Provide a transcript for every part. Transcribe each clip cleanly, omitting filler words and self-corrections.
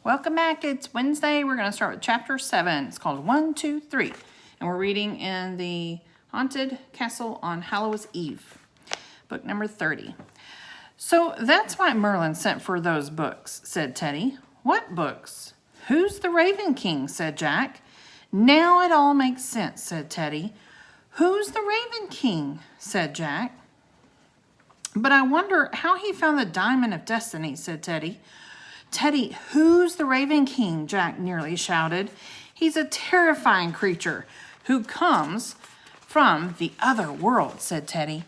Welcome back. It's Wednesday. We're going to start with chapter 7. It's called 1, 2, 3. And we're reading in the Haunted Castle on Hallows Eve, book number 30. So that's why Merlin sent for those books, said Teddy. What books? Who's the Raven King, said Jack. Now it all makes sense, said Teddy. Who's the Raven King, said Jack. But I wonder how he found the Diamond of Destiny, said Teddy. Teddy, who's the Raven King? Jack nearly shouted. He's a terrifying creature who comes from the other world, said Teddy.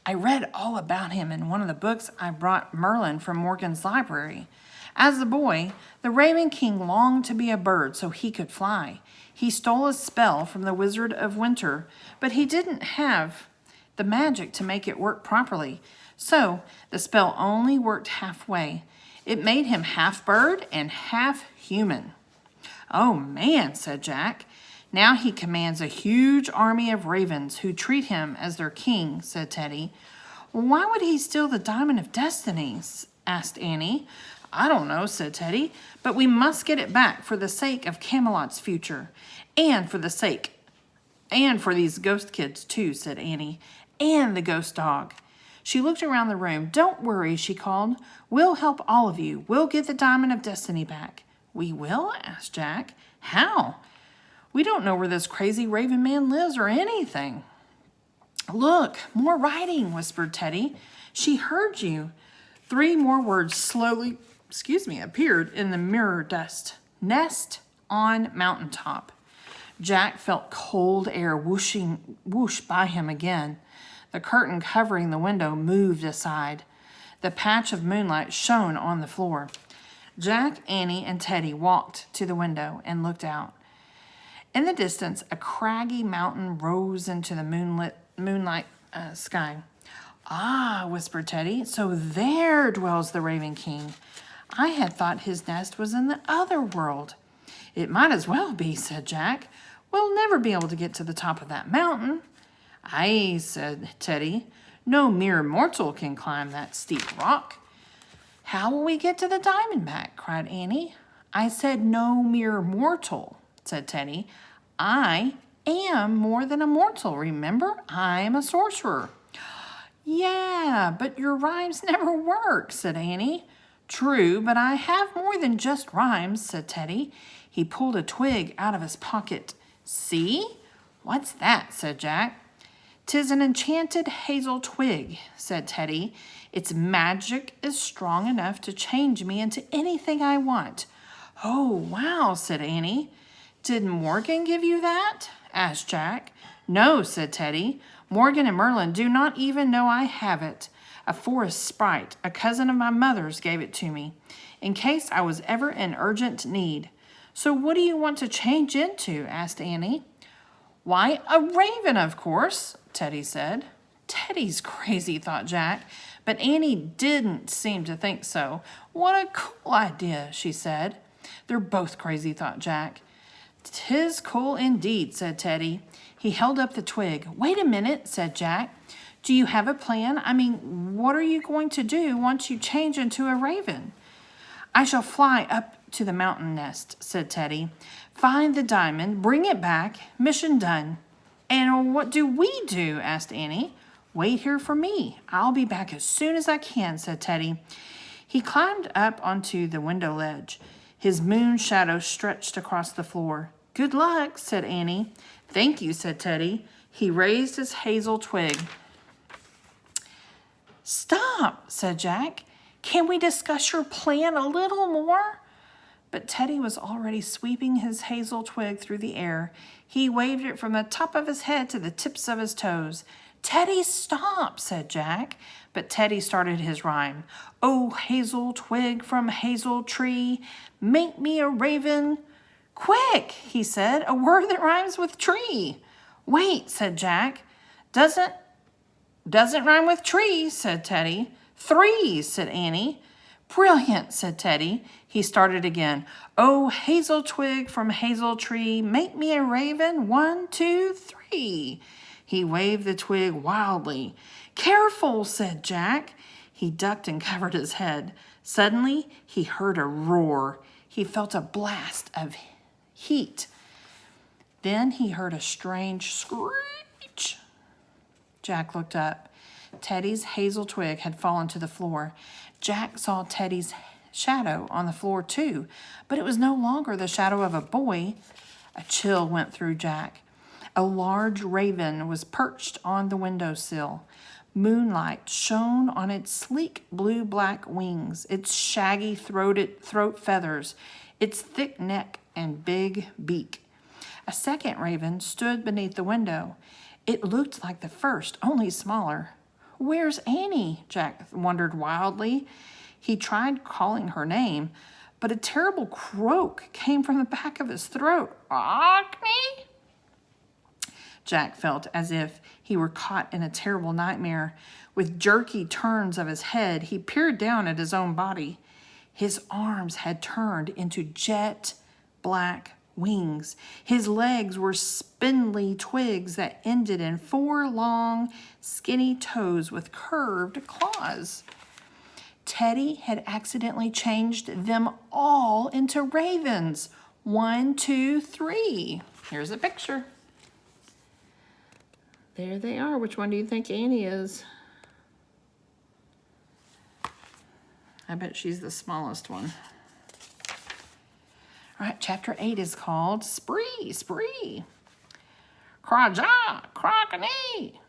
I read all about him in one of the books I brought Merlin from Morgan's library. As a boy, the Raven King longed to be a bird so he could fly. He stole a spell from the Wizard of Winter, but he didn't have the magic to make it work properly. So the spell only worked halfway. It made him half bird and half human. Oh man, said Jack. Now he commands a huge army of ravens who treat him as their king, said Teddy. Why would he steal the Diamond of Destiny? Asked Annie. I don't know, said Teddy, but we must get it back for the sake of Camelot's future, and for these ghost kids too, said Annie, and the ghost dog. She looked around the room. Don't worry, she called. We'll help all of you. We'll get the Diamond of Destiny back. We will? Asked Jack. How? We don't know where this crazy raven man lives or anything. Look, more writing, whispered Teddy. She heard you. 3 more words slowly, appeared in the mirror dust. Nest on mountaintop. Jack felt cold air whoosh by him again. The curtain covering the window moved aside. The patch of moonlight shone on the floor. Jack, Annie, and Teddy walked to the window and looked out. In the distance, a craggy mountain rose into the moonlight sky. Ah, whispered Teddy, so there dwells the Raven King. I had thought his nest was in the other world. It might as well be, said Jack. We'll never be able to get to the top of that mountain. Aye, said Teddy. No mere mortal can climb that steep rock. How will we get to the Diamondback? Cried Annie. I said no mere mortal, said Teddy. I am more than a mortal, remember? I'm a sorcerer. Yeah, but your rhymes never work, said Annie. True, but I have more than just rhymes, said Teddy. He pulled a twig out of his pocket. See? What's that? Said Jack. 'Tis an enchanted hazel twig, said Teddy. Its magic is strong enough to change me into anything I want. Oh, wow, said Annie. Did Morgan give you that? Asked Jack. No, said Teddy. Morgan and Merlin do not even know I have it. A forest sprite, a cousin of my mother's, gave it to me, in case I was ever in urgent need. So what do you want to change into? Asked Annie. Why, a raven, of course, Teddy said. Teddy's crazy, thought Jack, but Annie didn't seem to think so. What a cool idea, she said. They're both crazy, thought Jack. 'Tis cool indeed, said Teddy. He held up the twig. Wait a minute, said Jack. Do you have a plan? I mean, what are you going to do once you change into a raven? I shall fly up to the mountain nest, said Teddy. Find the diamond, bring it back, mission done. And what do we do? Asked Annie. Wait here for me. I'll be back as soon as I can, said Teddy. He climbed up onto the window ledge. His moon shadow stretched across the floor. Good luck, said Annie. Thank you, said Teddy. He raised his hazel twig. Stop, said Jack. Can we discuss your plan a little more? But Teddy was already sweeping his hazel twig through the air. He waved it from the top of his head to the tips of his toes. Teddy, stop, said Jack. But Teddy started his rhyme. Oh, hazel twig from hazel tree, make me a raven. Quick, he said, a word that rhymes with tree. Wait, said Jack. Doesn't rhyme with tree, said Teddy. 3, said Annie. Brilliant, said Teddy. He started again. Oh, hazel twig from hazel tree, make me a raven. 1, 2, 3. He waved the twig wildly. Careful, said Jack. He ducked and covered his head. Suddenly, he heard a roar. He felt a blast of heat. Then he heard a strange screech. Jack looked up. Teddy's hazel twig had fallen to the floor. Jack saw Teddy's shadow on the floor too, but it was no longer the shadow of a boy. A chill went through Jack. A large raven was perched on the windowsill. Moonlight shone on its sleek blue-black wings, its shaggy throat feathers, its thick neck and big beak. A second raven stood beneath the window. It looked like the first, only smaller. "Where's Annie?" Jack wondered wildly. He tried calling her name, but a terrible croak came from the back of his throat. "Acne?" Jack felt as if he were caught in a terrible nightmare. With jerky turns of his head, he peered down at his own body. His arms had turned into jet black wings. His legs were spindly twigs that ended in 4 long, skinny toes with curved claws. Teddy had accidentally changed them all into ravens. 1, 2, 3. Here's a picture. There they are. Which one do you think Annie is? I bet she's the smallest one. All right, chapter 8 is called Spree, Spree. "Craw-jaw, crock-a-nee,"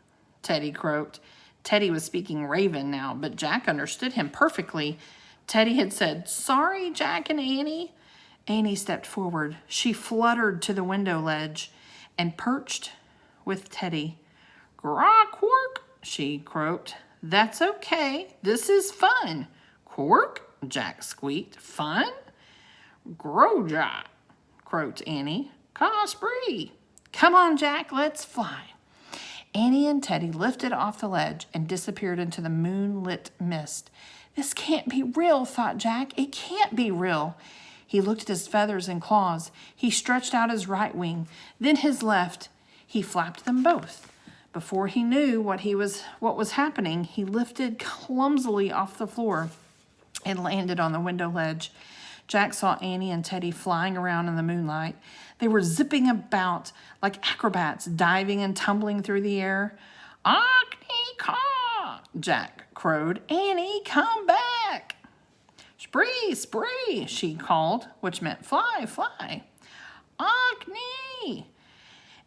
Teddy croaked. Teddy was speaking Raven now, but Jack understood him perfectly. Teddy had said, "Sorry, Jack and Annie." Annie stepped forward. She fluttered to the window ledge and perched with Teddy. "Graw-quirk," she croaked. "That's okay. This is fun." "Quirk," Jack squeaked. "Fun?" "Grow-jaw," croaked Annie. "Caw spree." "Come on, Jack, let's fly." Annie and Teddy lifted off the ledge and disappeared into the moonlit mist. "This can't be real," thought Jack. "It can't be real." He looked at his feathers and claws. He stretched out his right wing, then his left. He flapped them both. Before he knew what was happening, he lifted clumsily off the floor and landed on the window ledge. Jack saw Annie and Teddy flying around in the moonlight. They were zipping about like acrobats, diving and tumbling through the air. "Acne-caw," Jack crowed. "Annie, come back." "Spree, spree," she called, which meant fly, fly. "Acne."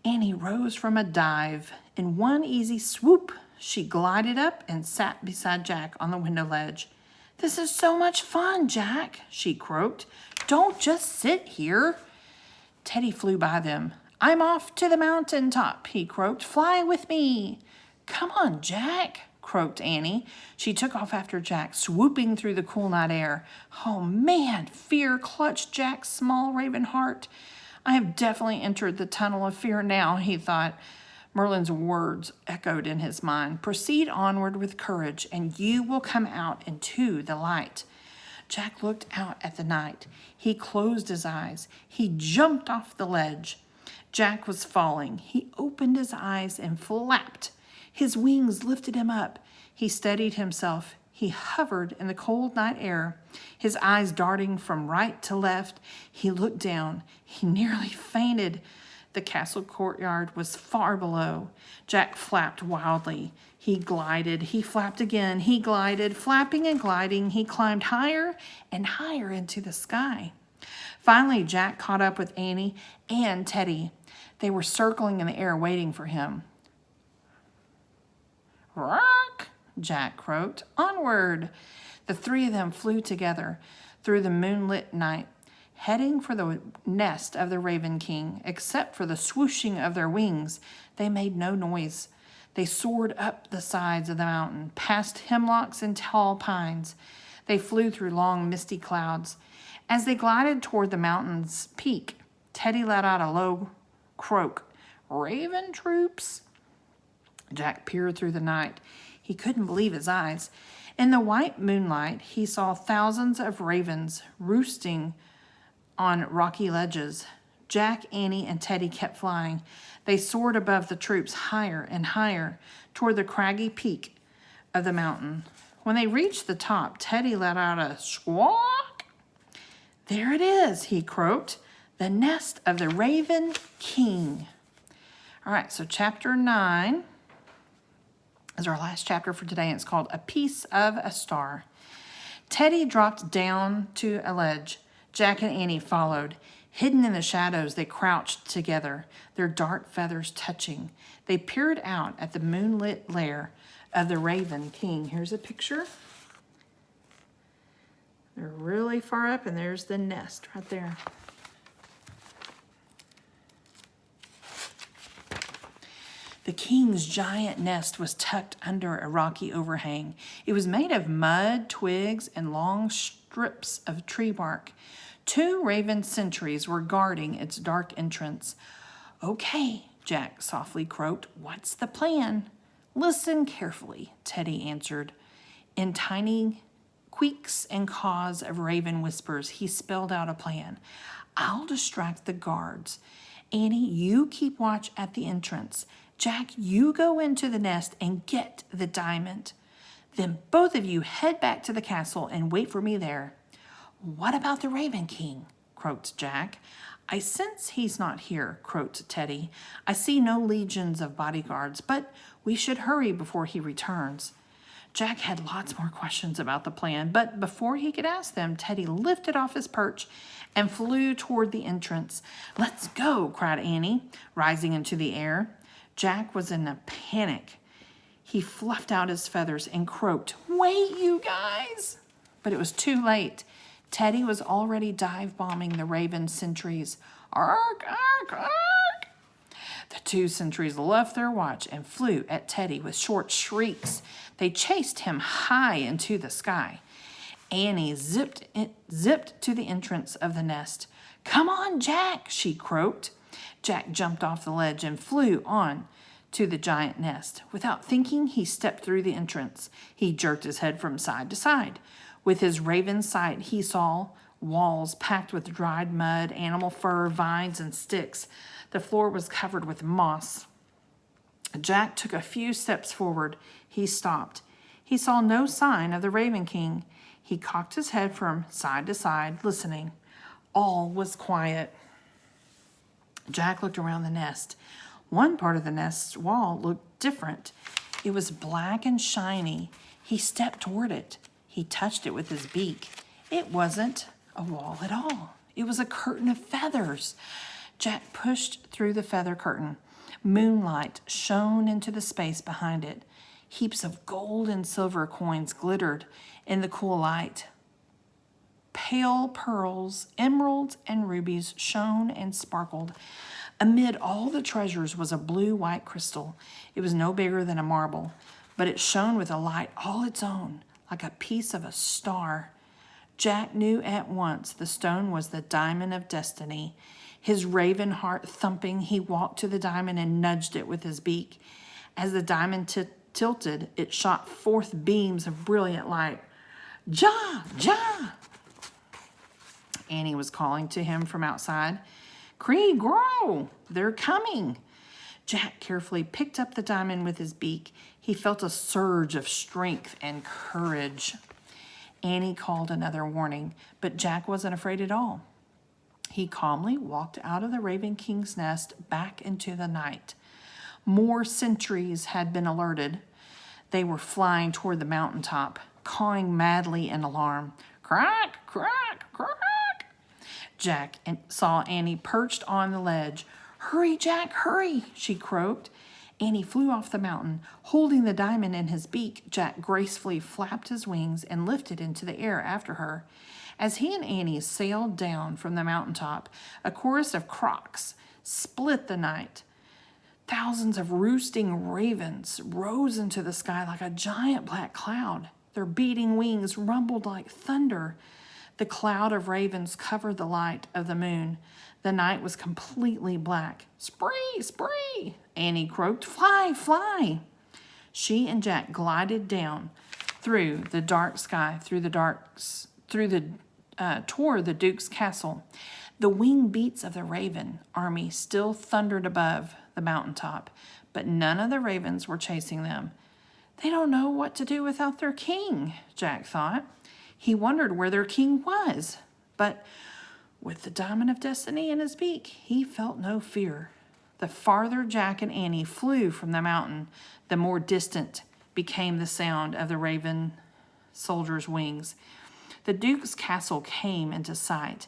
Annie rose from a dive. In one easy swoop, she glided up and sat beside Jack on the window ledge. "This is so much fun, Jack," she croaked. "Don't just sit here." Teddy flew by them. "I'm off to the mountain top," he croaked. "Fly with me." "Come on, Jack," croaked Annie. She took off after Jack, swooping through the cool night air. Oh, man, fear clutched Jack's small raven heart. "I have definitely entered the tunnel of fear now," he thought. Merlin's words echoed in his mind. "Proceed onward with courage, and you will come out into the light." Jack looked out at the night. He closed his eyes. He jumped off the ledge. Jack was falling. He opened his eyes and flapped. His wings lifted him up. He steadied himself. He hovered in the cold night air, his eyes darting from right to left. He looked down. He nearly fainted. The castle courtyard was far below. Jack flapped wildly. He glided. He flapped again. He glided. Flapping and gliding, he climbed higher and higher into the sky. Finally, Jack caught up with Annie and Teddy. They were circling in the air waiting for him. "Rock!" Jack croaked. "Onward!" The three of them flew together through the moonlit night, heading for the nest of the Raven King. Except for the swooshing of their wings, they made no noise. They soared up the sides of the mountain, past hemlocks and tall pines. They flew through long, misty clouds. As they glided toward the mountain's peak, Teddy let out a low croak. "Raven troops!" Jack peered through the night. He couldn't believe his eyes. In the white moonlight, he saw thousands of ravens roosting on rocky ledges. Jack, Annie, and Teddy kept flying. They soared above the troops higher and higher toward the craggy peak of the mountain. When they reached the top, Teddy let out a squawk. There it is, he croaked, the nest of the Raven King. All right, so chapter 9 is our last chapter for today, and it's called A Piece of a Star. Teddy dropped down to a ledge. Jack and Annie followed. Hidden in the shadows, they crouched together, their dark feathers touching. They peered out at the moonlit lair of the Raven King. Here's a picture. They're really far up, and there's the nest right there. The king's giant nest was tucked under a rocky overhang. It was made of mud, twigs, and long strips of tree bark. 2 raven sentries were guarding its dark entrance. "Okay," Jack softly croaked. "What's the plan?" "Listen carefully," Teddy answered. In tiny queaks and caws of raven whispers, he spelled out a plan. "I'll distract the guards. Annie, you keep watch at the entrance. Jack, you go into the nest and get the diamond. Then both of you head back to the castle and wait for me there." "What about the Raven King?" croaked Jack. "I sense he's not here," croaked Teddy. "I see no legions of bodyguards, but we should hurry before he returns." Jack had lots more questions about the plan, but before he could ask them, Teddy lifted off his perch and flew toward the entrance. "Let's go," cried Annie, rising into the air. Jack was in a panic. He fluffed out his feathers and croaked, "Wait, you guys!" But it was too late. Teddy was already dive-bombing the raven sentries. "Ark, ark, ark!" The 2 sentries left their watch and flew at Teddy with short shrieks. They chased him high into the sky. Annie zipped to the entrance of the nest. "Come on, Jack," she croaked. Jack jumped off the ledge and flew on to the giant nest. Without thinking, he stepped through the entrance. He jerked his head from side to side. With his raven sight, he saw walls packed with dried mud, animal fur, vines, and sticks. The floor was covered with moss. Jack took a few steps forward. He stopped. He saw no sign of the Raven King. He cocked his head from side to side, listening. All was quiet. Jack looked around the nest. One part of the nest's wall looked different. It was black and shiny. He stepped toward it. He touched it with his beak. It wasn't a wall at all. It was a curtain of feathers. Jack pushed through the feather curtain. Moonlight shone into the space behind it. Heaps of gold and silver coins glittered in the cool light. Pale pearls, emeralds, and rubies shone and sparkled. Amid all the treasures was a blue-white crystal. It was no bigger than a marble, but it shone with a light all its own, like a piece of a star. Jack knew at once the stone was the diamond of destiny. His raven heart thumping, he walked to the diamond and nudged it with his beak. As the diamond tilted, it shot forth beams of brilliant light. "Ja! Ja!" Annie was calling to him from outside. "Cree, grow! They're coming!" Jack carefully picked up the diamond with his beak. He felt a surge of strength and courage. Annie called another warning, but Jack wasn't afraid at all. He calmly walked out of the Raven King's nest back into the night. More sentries had been alerted. They were flying toward the mountaintop, cawing madly in alarm. "Crack, crack, crack!" Jack saw Annie perched on the ledge. "Hurry, Jack, hurry!" she croaked. Annie flew off the mountain. Holding the diamond in his beak, Jack gracefully flapped his wings and lifted into the air after her. As he and Annie sailed down from the mountaintop, a chorus of croaks split the night. Thousands of roosting ravens rose into the sky like a giant black cloud. Their beating wings rumbled like thunder. The cloud of ravens covered the light of the moon. The night was completely black. "Spree, spree!" Annie croaked. "Fly, fly!" She and Jack glided down through the dark sky, toward the Duke's castle. The wing beats of the raven army still thundered above the mountaintop, but none of the ravens were chasing them. "They don't know what to do without their king," Jack thought. He wondered where their king was, but With the diamond of destiny in his beak, he felt no fear. The farther Jack and Annie flew from the mountain, the more distant became the sound of the raven soldier's wings. The Duke's castle came into sight.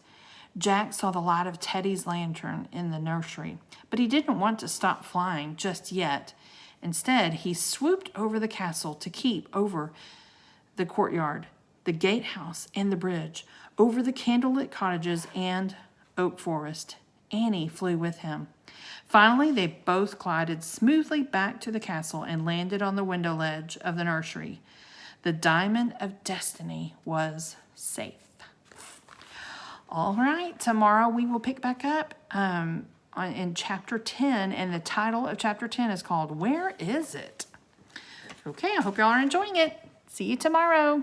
Jack saw the light of Teddy's lantern in the nursery, but he didn't want to stop flying just yet. Instead, he swooped over the castle to keep over the courtyard, the gatehouse, and the bridge, over the candlelit cottages and oak forest. Annie flew with him. Finally, they both glided smoothly back to the castle and landed on the window ledge of the nursery. The diamond of destiny was safe. All right, tomorrow we will pick back up in chapter 10, and the title of chapter 10 is called Where Is It? Okay, I hope y'all are enjoying it. See you tomorrow.